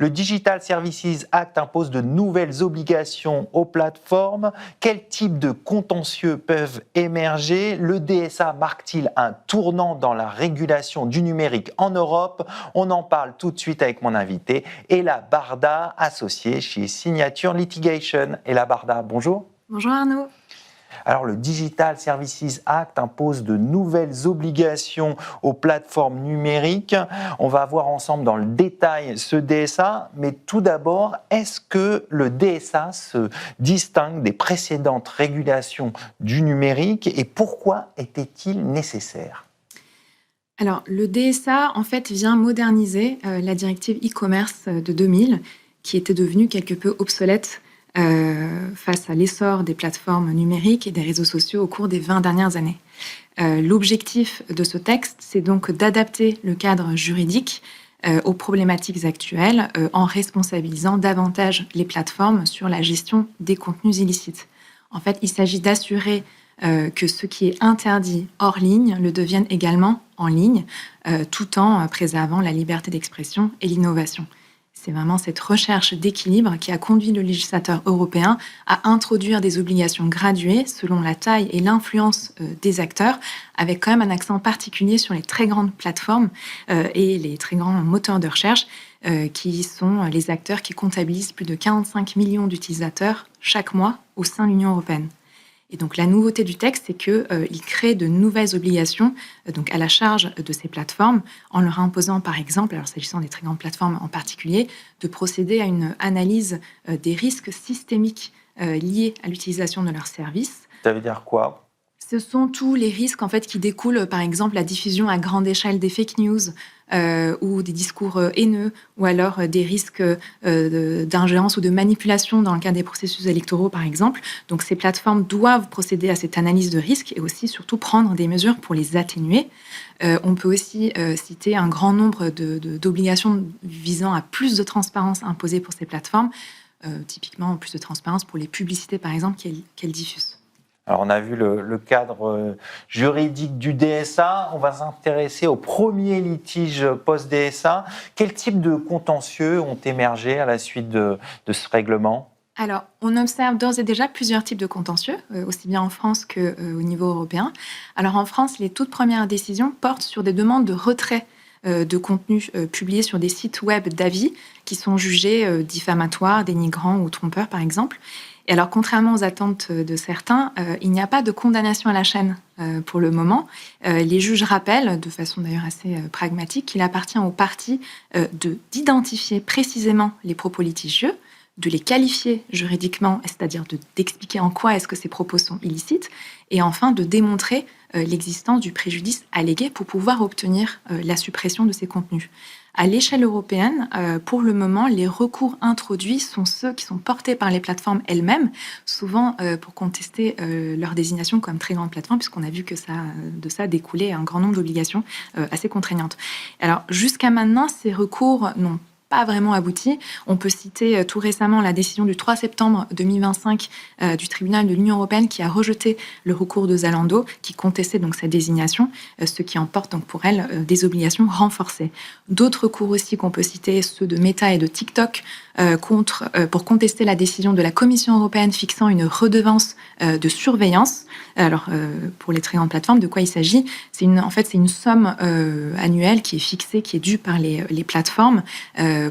Le Digital Services Act impose de nouvelles obligations aux plateformes. Quel type de contentieux peuvent émerger? Le DSA marque-t-il un tournant dans la régulation du numérique en Europe? On en parle tout de suite avec mon invité, Ella Barda, associée chez Signature Litigation. Ella Barda, bonjour. Bonjour Arnaud. Alors, le Digital Services Act impose de nouvelles obligations aux plateformes numériques. On va voir ensemble dans le détail ce DSA, mais tout d'abord, est-ce que le DSA se distingue des précédentes régulations du numérique et pourquoi était-il nécessaire ? Alors, le DSA, en fait, vient moderniser la directive e-commerce de 2000, qui était devenue quelque peu obsolète face à l'essor des plateformes numériques et des réseaux sociaux au cours des 20 dernières années. L'objectif de ce texte, c'est donc d'adapter le cadre juridique aux problématiques actuelles en responsabilisant davantage les plateformes sur la gestion des contenus illicites. En fait, il s'agit d'assurer que ce qui est interdit hors ligne le devienne également en ligne, tout en préservant la liberté d'expression et l'innovation. C'est vraiment cette recherche d'équilibre qui a conduit le législateur européen à introduire des obligations graduées selon la taille et l'influence des acteurs, avec quand même un accent particulier sur les très grandes plateformes et les très grands moteurs de recherche, qui sont les acteurs qui comptabilisent plus de 45 millions d'utilisateurs chaque mois au sein de l'Union européenne. Et donc la nouveauté du texte, c'est qu'il crée de nouvelles obligations donc à la charge de ces plateformes, en leur imposant par exemple, alors s'agissant des très grandes plateformes en particulier, de procéder à une analyse des risques systémiques liés à l'utilisation de leurs services. Ça veut dire quoi ? Ce sont tous les risques en fait, qui découlent, par exemple, la diffusion à grande échelle des fake news ou des discours haineux, ou alors des risques d'ingérence ou de manipulation dans le cadre des processus électoraux, par exemple. Donc, ces plateformes doivent procéder à cette analyse de risque et aussi, surtout, prendre des mesures pour les atténuer. On peut aussi citer un grand nombre d'obligations visant à plus de transparence imposée pour ces plateformes, typiquement plus de transparence pour les publicités, par exemple, qu'elles diffusent. Alors, on a vu le cadre juridique du DSA. On va s'intéresser au premier litige post-DSA. Quel type de contentieux ont émergé à la suite de ce règlement ? Alors, on observe d'ores et déjà plusieurs types de contentieux, aussi bien en France qu'au niveau européen. Alors, en France, les toutes premières décisions portent sur des demandes de retrait de contenus publiés sur des sites web d'avis qui sont jugés diffamatoires, dénigrants ou trompeurs, par exemple. Et alors, contrairement aux attentes de certains, il n'y a pas de condamnation à la chaîne pour le moment. Les juges rappellent, de façon d'ailleurs assez pragmatique, qu'il appartient aux parties d'identifier précisément les propos litigieux, de les qualifier juridiquement, c'est-à-dire d'expliquer en quoi est-ce que ces propos sont illicites, et enfin de démontrer l'existence du préjudice allégué pour pouvoir obtenir la suppression de ces contenus. À l'échelle européenne, pour le moment, les recours introduits sont ceux qui sont portés par les plateformes elles-mêmes, souvent pour contester leur désignation comme très grande plateforme, puisqu'on a vu que de ça découlait un grand nombre d'obligations assez contraignantes. Alors, jusqu'à maintenant, ces recours n'ont pas vraiment abouti. On peut citer tout récemment la décision du 3 septembre 2025 du tribunal de l'Union européenne qui a rejeté le recours de Zalando qui contestait donc sa désignation, ce qui emporte donc pour elle des obligations renforcées. D'autres recours aussi qu'on peut citer, ceux de Meta et de TikTok pour contester la décision de la Commission européenne fixant une redevance de surveillance. Alors, pour les très grandes plateformes, de quoi il s'agit ? C'est une somme annuelle qui est fixée, qui est due par les plateformes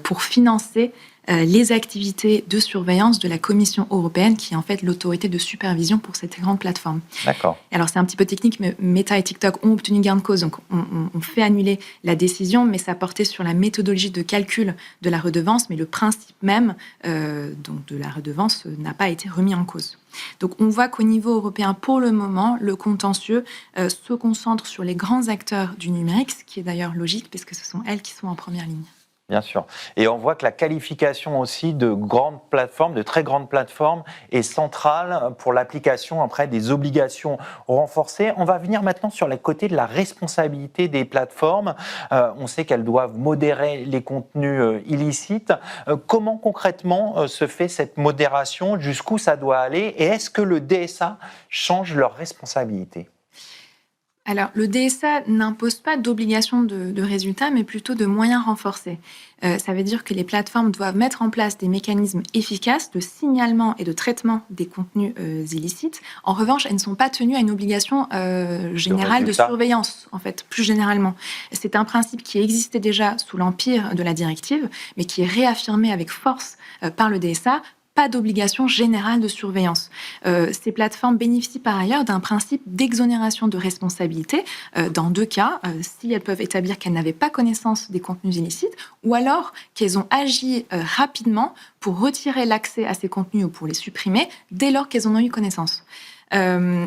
pour financer les activités de surveillance de la Commission européenne, qui est en fait l'autorité de supervision pour ces très grandes plateformes. D'accord. Alors, c'est un petit peu technique, mais Meta et TikTok ont obtenu gain de cause, donc on fait annuler la décision, mais ça portait sur la méthodologie de calcul de la redevance, mais le principe même donc de la redevance n'a pas été remis en cause. Donc, on voit qu'au niveau européen, pour le moment, le contentieux se concentre sur les grands acteurs du numérique, ce qui est d'ailleurs logique, parce que ce sont elles qui sont en première ligne. Bien sûr. Et on voit que la qualification aussi de grandes plateformes, de très grandes plateformes, est centrale pour l'application après des obligations renforcées. On va venir maintenant sur le côté de la responsabilité des plateformes. On sait qu'elles doivent modérer les contenus illicites. Comment concrètement se fait cette modération ? Jusqu'où ça doit aller ? Et est-ce que le DSA change leur responsabilité ? Alors, le DSA n'impose pas d'obligation de résultat, mais plutôt de moyens renforcés. Ça veut dire que les plateformes doivent mettre en place des mécanismes efficaces de signalement et de traitement des contenus illicites. En revanche, elles ne sont pas tenues à une obligation générale de surveillance, en fait, plus généralement. C'est un principe qui existait déjà sous l'empire de la directive, mais qui est réaffirmé avec force par le DSA. Pas d'obligation générale de surveillance. Ces plateformes bénéficient par ailleurs d'un principe d'exonération de responsabilité dans 2 cas, si elles peuvent établir qu'elles n'avaient pas connaissance des contenus illicites ou alors qu'elles ont agi rapidement pour retirer l'accès à ces contenus ou pour les supprimer dès lors qu'elles en ont eu connaissance.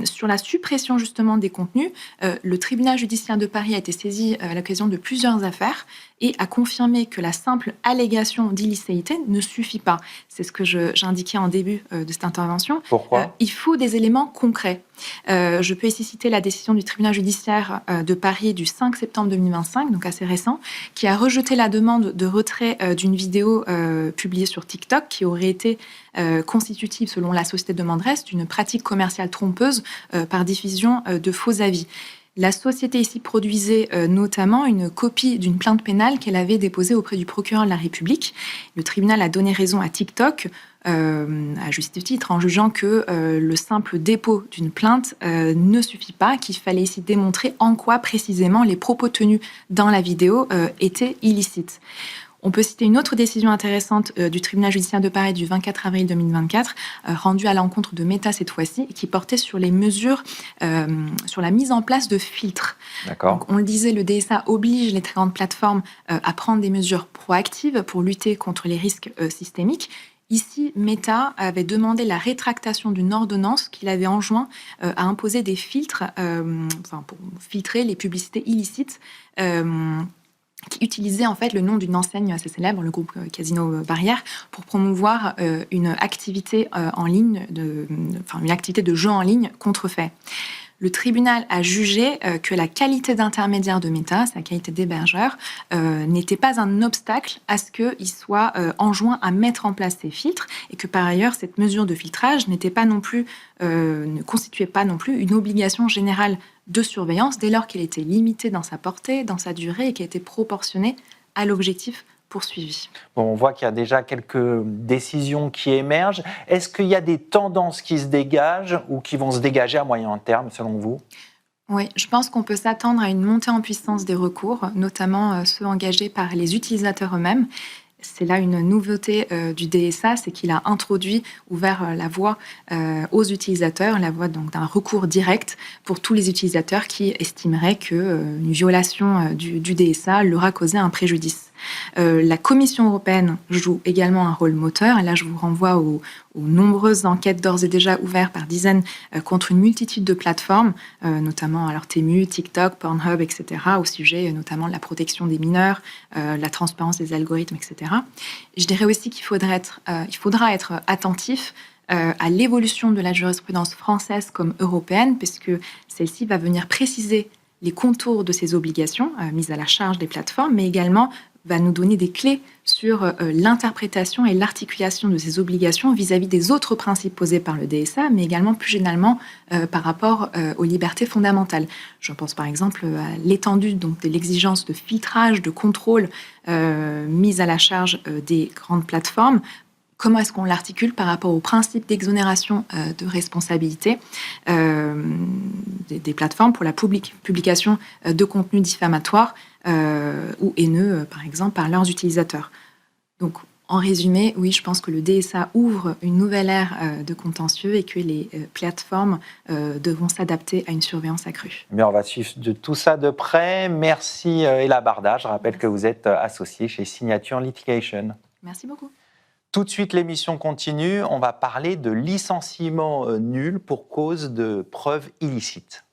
Sur la suppression justement des contenus, le tribunal judiciaire de Paris a été saisi à l'occasion de plusieurs affaires et a confirmé que la simple allégation d'illicéité ne suffit pas. C'est ce que j'indiquais en début de cette intervention. Pourquoi il faut des éléments concrets. Je peux ici citer la décision du tribunal judiciaire de Paris du 5 septembre 2025, donc assez récent, qui a rejeté la demande de retrait d'une vidéo publiée sur TikTok qui aurait été constitutive, selon la société demanderesse, d'une pratique commerciale trompeuse par diffusion de faux avis. La société ici produisait notamment une copie d'une plainte pénale qu'elle avait déposée auprès du procureur de la République. Le tribunal a donné raison à TikTok, à juste titre, en jugeant que le simple dépôt d'une plainte ne suffit pas, qu'il fallait ici démontrer en quoi précisément les propos tenus dans la vidéo étaient illicites. On peut citer une autre décision intéressante du tribunal judiciaire de Paris du 24 avril 2024, rendue à l'encontre de Meta cette fois-ci, qui portait sur les mesures, sur la mise en place de filtres. D'accord. Donc, on le disait, le DSA oblige les très grandes plateformes à prendre des mesures proactives pour lutter contre les risques systémiques. Ici, Meta avait demandé la rétractation d'une ordonnance qu'il avait enjoint à imposer des filtres, pour filtrer les publicités illicites qui utilisait en fait le nom d'une enseigne assez célèbre, le groupe Casino Barrière, pour promouvoir une activité en ligne, une activité de jeu en ligne contrefait. Le tribunal a jugé que la qualité d'intermédiaire de Meta, sa qualité d'hébergeur, n'était pas un obstacle à ce qu'il soit enjoint à mettre en place ces filtres et que par ailleurs, cette mesure de filtrage ne constituait pas non plus une obligation générale de surveillance dès lors qu'elle était limitée dans sa portée, dans sa durée et qu'elle était proportionnée à l'objectif poursuivi. Bon, on voit qu'il y a déjà quelques décisions qui émergent. Est-ce qu'il y a des tendances qui se dégagent ou qui vont se dégager à moyen terme, selon vous ? Oui, je pense qu'on peut s'attendre à une montée en puissance des recours, notamment ceux engagés par les utilisateurs eux-mêmes. C'est là une nouveauté du DSA, c'est qu'il a ouvert la voie aux utilisateurs, la voie donc d'un recours direct pour tous les utilisateurs qui estimeraient qu'une violation du DSA leur a causé un préjudice. La Commission européenne joue également un rôle moteur, et là je vous renvoie aux nombreuses enquêtes d'ores et déjà ouvertes par dizaines contre une multitude de plateformes, notamment alors Temu, TikTok, Pornhub, etc., au sujet notamment de la protection des mineurs, la transparence des algorithmes, etc. Je dirais aussi qu'il faudra être attentif à l'évolution de la jurisprudence française comme européenne, puisque celle-ci va venir préciser les contours de ces obligations mises à la charge des plateformes, mais également va nous donner des clés sur l'interprétation et l'articulation de ces obligations vis-à-vis des autres principes posés par le DSA, mais également plus généralement par rapport aux libertés fondamentales. Je pense par exemple à l'étendue donc, de l'exigence de filtrage, de contrôle mise à la charge des grandes plateformes. Comment est-ce qu'on l'articule par rapport au principe d'exonération de responsabilité des plateformes pour la publication de contenus diffamatoires ou haineux, par exemple, par leurs utilisateurs. Donc, en résumé, oui, je pense que le DSA ouvre une nouvelle ère de contentieux et que les plateformes devront s'adapter à une surveillance accrue. Bien, on va suivre de tout ça de près. Merci Ella Barda. Je rappelle que vous êtes associée chez Signature Litigation. Merci beaucoup. Tout de suite, l'émission continue. On va parler de licenciement nul pour cause de preuves illicites.